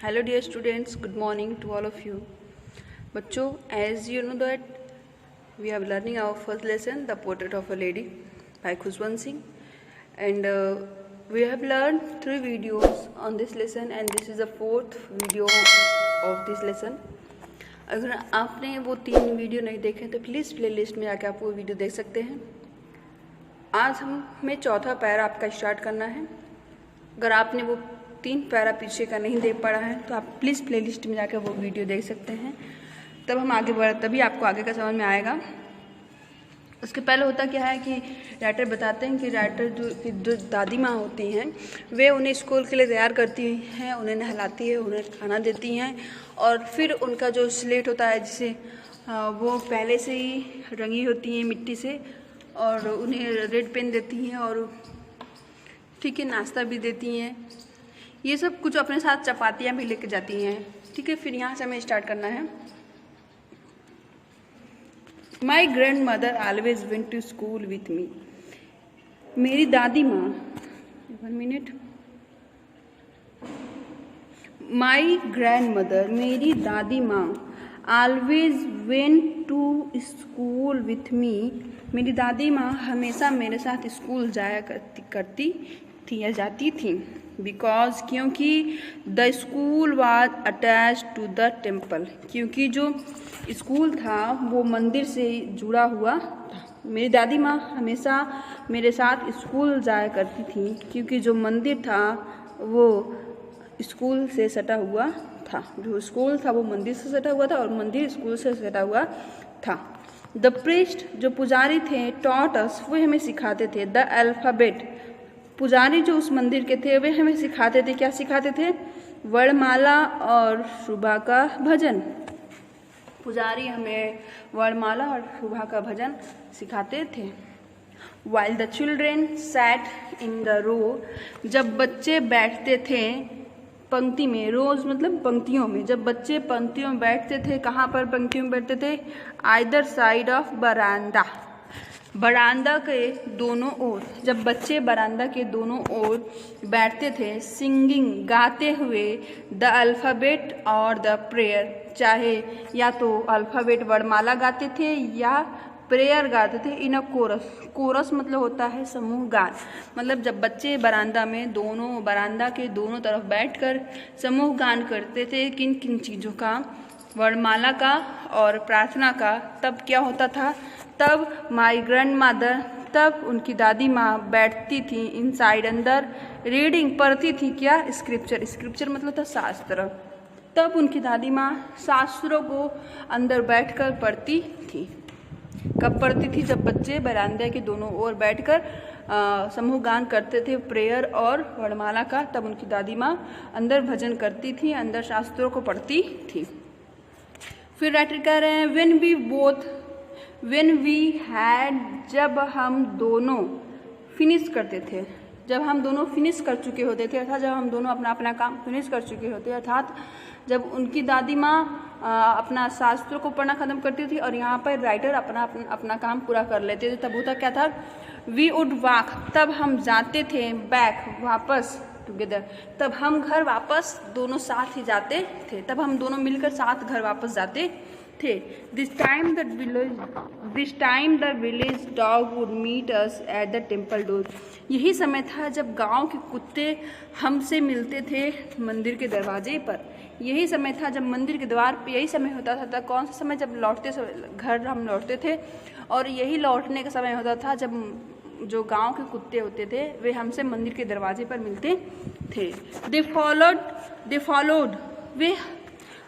Hello dear students, good morning to all of you. बच्चों, as you know that we are learning our first lesson, The Portrait of a Lady by Khushwant Singh, and we have learned 3 videos on this lesson and this is the 4th video of this lesson. अगर आपने वो 3 video नहीं देखे तो please playlist में जाकर आप वो वीडियो देख सकते हैं. आज हमें चौथा पैरा आपका स्टार्ट करना है. अगर आपने वो 3 पैरा पीछे का नहीं देख पड़ा है तो आप प्लीज़ प्लेलिस्ट में जाकर वो वीडियो देख सकते हैं. तब हम आगे बढ़ तभी आपको आगे का समझ में आएगा. उसके पहले होता क्या है कि राइटर बताते हैं कि राइटर जो दादी माँ होती हैं वे उन्हें स्कूल के लिए तैयार करती हैं, उन्हें नहलाती है, उन्हें खाना देती हैं और फिर उनका जो स्लेट होता है जिसे वो पहले से ही रंगी होती हैं मिट्टी से और उन्हें रेड पेन देती हैं और ठीक है नाश्ता भी देती हैं. ये सब कुछ अपने साथ चपातियाँ भी लेके जाती हैं. ठीक है, फिर यहाँ से हमें स्टार्ट करना है. My grandmother always went to school with me. मेरी दादी माँ 1 मिनट. माई ग्रैंड मदर मेरी दादी माँ always went to school with me. मेरी दादी माँ हमेशा मेरे साथ स्कूल जाया करती थी या जाती थी. बिकॉज क्योंकि the school was attach to the temple. क्योंकि जो स्कूल था वो मंदिर से जुड़ा हुआ था. मेरी दादी माँ हमेशा मेरे साथ स्कूल जाया करती थी क्योंकि जो मंदिर था वो स्कूल से सटा हुआ था. जो स्कूल था वो मंदिर से सटा हुआ था और मंदिर स्कूल से सटा हुआ था. द प्रीस्ट जो पुजारी थे टॉट अस वो हमें सिखाते थे. द अल्फ़ाबेट पुजारी जो उस मंदिर के थे वे हमें सिखाते थे. क्या सिखाते थे? वर्णमाला और शुभा का भजन. पुजारी हमें वर्णमाला और शुभा का भजन सिखाते थे. While the children sat in the row, जब बच्चे बैठते थे पंक्ति में. रोज मतलब पंक्तियों में. जब बच्चे पंक्तियों में बैठते थे, कहाँ पर पंक्तियों में बैठते थे? आइदर साइड ऑफ बरामदा. बरामदा के दोनों ओर. जब बच्चे बरामदा के दोनों ओर बैठते थे. सिंगिंग गाते हुए द अल्फ़ाबेट और द प्रेयर. चाहे या तो अल्फ़ाबेट वर्णमाला गाते थे या प्रेयर गाते थे इन अ कोरस. कोरस मतलब होता है समूह गान. मतलब जब बच्चे बरामदा में दोनों बरामदा के दोनों तरफ बैठकर समूह गान करते थे किन किन चीज़ों का? वर्णमाला का और प्रार्थना का. तब क्या होता था? तब माई ग्रैंड मदर तब उनकी दादी माँ बैठती थी इनसाइड अंदर. रीडिंग पढ़ती थी क्या? स्क्रिप्चर. स्क्रिप्चर मतलब था शास्त्र. तब उनकी दादी माँ शास्त्रों को अंदर बैठकर पढ़ती थी. कब पढ़ती थी? जब बच्चे बरामदे के दोनों ओर बैठकर समूह गान करते थे प्रेयर और वर्णमाला का. तब उनकी दादी माँ अंदर भजन करती थी, अंदर शास्त्रों को पढ़ती थी. फिर राइटर कह रहे हैं when we had जब हम दोनों फिनिश करते थे. जब हम दोनों फिनिश कर चुके होते थे अर्थात जब हम दोनों अपना अपना काम फिनिश कर चुके होते अर्थात जब उनकी दादी माँ अपना शास्त्रों को पढ़ना ख़त्म करती थी और यहाँ पर राइटर अपना काम पूरा कर लेते थे. तब होता क्या था? We would walk. तब हम जाते थे. बैक वापस. टुगेदर तब हम घर वापस दोनों साथ ही जाते थे. तब हम दोनों मिलकर साथ घर वापस जाते थे. This time the village dog would meet us at the temple door. यही समय था जब गांव के कुत्ते हमसे मिलते थे मंदिर के दरवाजे पर. यही समय था जब मंदिर के द्वार पे. यही समय होता था. कौन सा समय? जब घर हम लौटते थे और यही लौटने का समय होता था जब जो गांव के कुत्ते होते थे वे हमसे मंदिर के दरवाजे पर मिलते थे. दे फॉलोड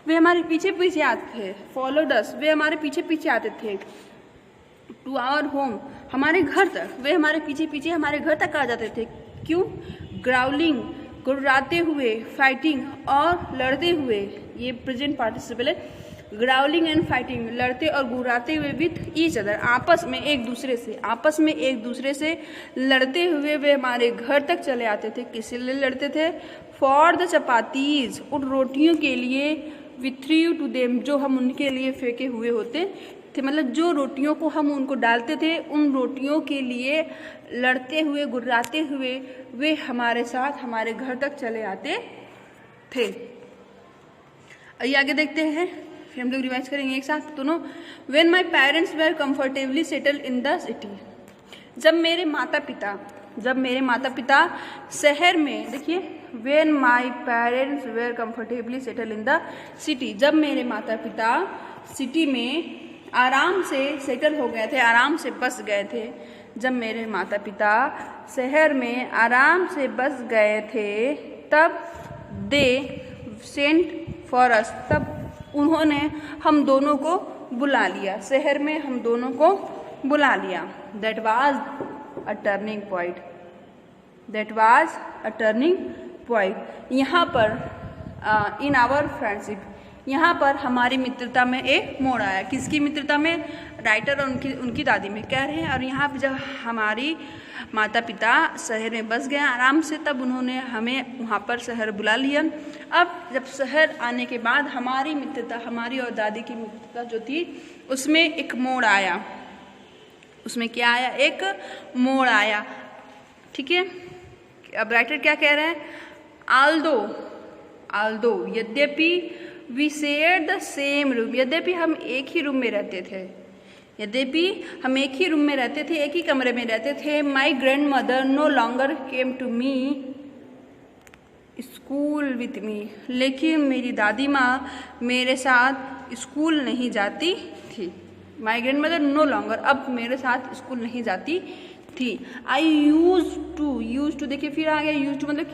वे हमारे पीछे पीछे आते थे. फॉलोड अस वे हमारे पीछे पीछे आते थे. टू आवर होम हमारे घर तक. वे हमारे पीछे पीछे हमारे घर तक आ जाते थे. क्यों? ग्राउलिंग गुर्राते हुए, फाइटिंग और लड़ते हुए. ये प्रेजेंट पार्टिसिपल है. ग्राउलिंग एंड फाइटिंग लड़ते और गुर्राते हुए विथ ईच अदर आपस में एक दूसरे से लड़ते हुए वे हमारे घर तक चले आते थे. किसके लिए लड़ते थे? फॉर द चपातीज उन रोटियों के लिए. वी थ्रू टू देम जो हम उनके लिए फेंके हुए होते थे. मतलब जो रोटियों को हम उनको डालते थे उन रोटियों के लिए लड़ते हुए गुर्राते हुए वे हमारे साथ हमारे घर तक चले आते थे. आइए आगे देखते हैं, फिर हम लोग रिवाइज करेंगे एक साथ दोनों। When my parents were comfortably settle in the city, जब मेरे माता पिता शहर में, देखिए when my parents were comfortably settle in the city, जब मेरे माता पिता सिटी में आराम से सेटल हो गए थे, आराम से बस गए थे। जब मेरे माता पिता शहर में आराम से बस गए थे, तब दे सेंट फॉर अस, तब उन्होंने हम दोनों को बुला लिया, शहर में हम दोनों को बुला लिया। That was a turning point, that was a turning point. यहाँ पर इन आवर फ्रेंडशिप, यहाँ पर हमारी मित्रता में एक मोड़ आया। किसकी मित्रता में? राइटर और उनकी दादी में कह रहे हैं। और यहाँ पर जब हमारी माता पिता शहर में बस गए आराम से, तब उन्होंने हमें वहाँ पर शहर बुला लिया। अब जब शहर आने के बाद हमारी मित्रता, हमारी और दादी की मित्रता जो थी, उसमें एक मोड़ आया। उसमें क्या आया? एक मोड़ आया। ठीक है, अब राइटर क्या कह रहे हैं? आल्दो यद्यपि we share the same room, यद्यपि हम एक ही रूम में रहते थे, यद्यपि हम एक ही रूम में रहते थे, एक ही कमरे में रहते थे। My grandmother no longer came to me school with me, लेकिन मेरी दादी माँ मेरे साथ स्कूल नहीं जाती थी। My grandmother no longer, अब मेरे साथ स्कूल नहीं जाती थी। आई यूज टू देखिए फिर आ गया, यूज टू मतलब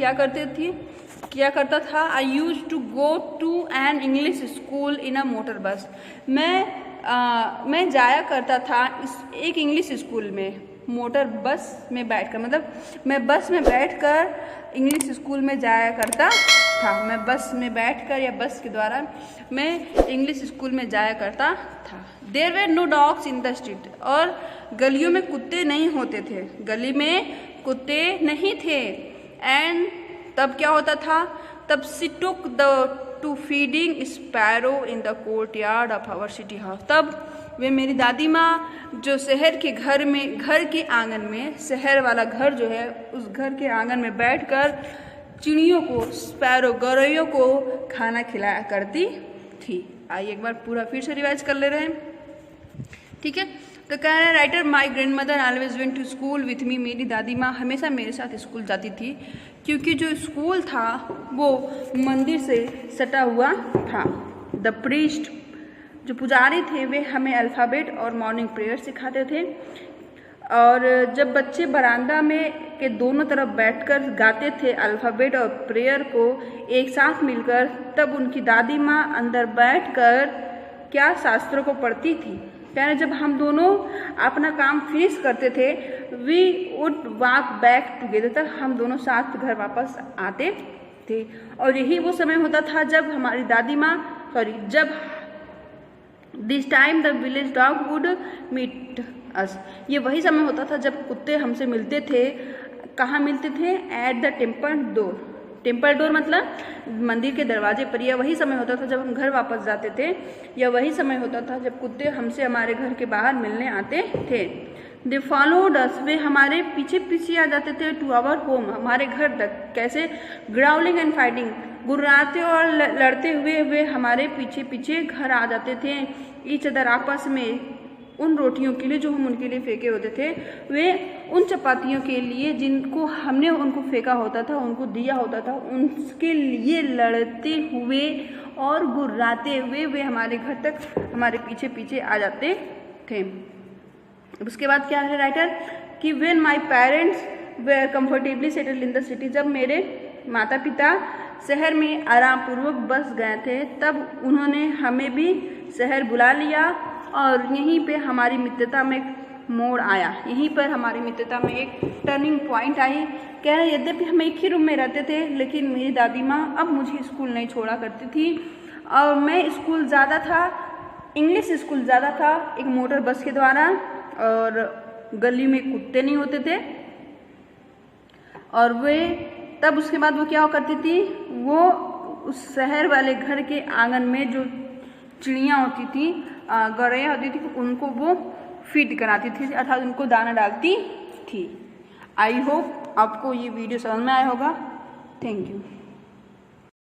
क्या करता था। I use to go to an English school in a motor bus, मैं जाया करता था एक इंग्लिश स्कूल में मोटर बस में बैठकर, मतलब मैं बस में बैठकर इंग्लिश स्कूल में जाया करता था। मैं बस में बैठकर या बस के द्वारा मैं इंग्लिश स्कूल में जाया करता था। There were no dogs in the street, और गलियों में कुत्ते नहीं होते थे, गली में कुत्ते नहीं थे। एंड तब क्या होता था? तब she took to feeding sparrow in the courtyard of our city house, तब वे मेरी दादी माँ जो शहर के घर के आंगन में, शहर वाला घर जो है, उस घर के आंगन में बैठकर चिड़ियों को, स्पैरो गौरैयों को खाना खिलाया करती थी। आइए एक बार पूरा फिर से रिवाइज कर ले रहे हैं। ठीक है, तो कह रहे हैं writer, my grandmother always went to school with me, मेरी दादी माँ हमेशा मेरे साथ स्कूल जाती थी, क्योंकि जो स्कूल था वो मंदिर से सटा हुआ था। द प्रीस्ट, जो पुजारी थे, वे हमें अल्फ़ाबेट और मॉर्निंग प्रेयर सिखाते थे। और जब बच्चे बरामदा में के दोनों तरफ बैठकर गाते थे अल्फ़ाबेट और प्रेयर को एक साथ मिलकर, तब उनकी दादी माँ अंदर बैठकर क्या शास्त्रों को पढ़ती थी। यानी जब हम दोनों अपना काम फिनिश करते थे, we would walk back together, तक हम दोनों साथ घर वापस आते थे। और यही वो समय होता था जब हमारी दादी माँ जब this time the village dog would meet us, ये वही समय होता था जब कुत्ते हमसे मिलते थे। कहाँ मिलते थे? Eight the temple door, temple door मतलब मंदिर के दरवाजे पर। यह वही समय होता था जब हम घर वापस जाते थे, यह वही समय होता था जब कुत्ते हमसे हमारे घर के बाहर मिलने आते थे। दे फॉलोड अस, वे हमारे पीछे पीछे आ जाते थे। टू आवर होम, हमारे घर तक। कैसे? ग्राउलिंग एंड फाइटिंग, गुर्राते और लड़ते हुए वे हमारे पीछे पीछे घर आ जाते थे। ईच अदर, आपस में, उन रोटियों के लिए जो हम उनके लिए फेंके होते थे, वे उन चपातियों के लिए जिनको हमने उनको फेंका होता था, उनको दिया होता था, उनके लिए लड़ते हुए और गुर्राते हुए वे हमारे घर तक हमारे पीछे पीछे आ जाते थे। उसके बाद क्या है राइटर कि when my parents were comfortably settled in the city, जब मेरे माता पिता शहर में आराम पूर्वक बस गए थे, तब उन्होंने हमें भी शहर बुला लिया और यहीं पे हमारी मित्रता में एक मोड़ आया, यहीं पर हमारी मित्रता में एक टर्निंग पॉइंट आई। कह रहे यद्यपि हम एक ही रूम में रहते थे, लेकिन मेरी दादी माँ अब मुझे स्कूल नहीं छोड़ा करती थी और मैं स्कूल ज़्यादा था, इंग्लिश स्कूल ज़्यादा था एक मोटर बस के द्वारा, और गली में कुत्ते नहीं होते थे। और वे तब उसके बाद वो क्या करती थी, वो उस शहर वाले घर के आंगन में जो चिड़ियाँ होती थी, गौरैया होती थी, उनको वो फीड कराती थी, अर्थात उनको दाना डालती थी। आई होप आपको ये वीडियो समझ में आया होगा। Thank you.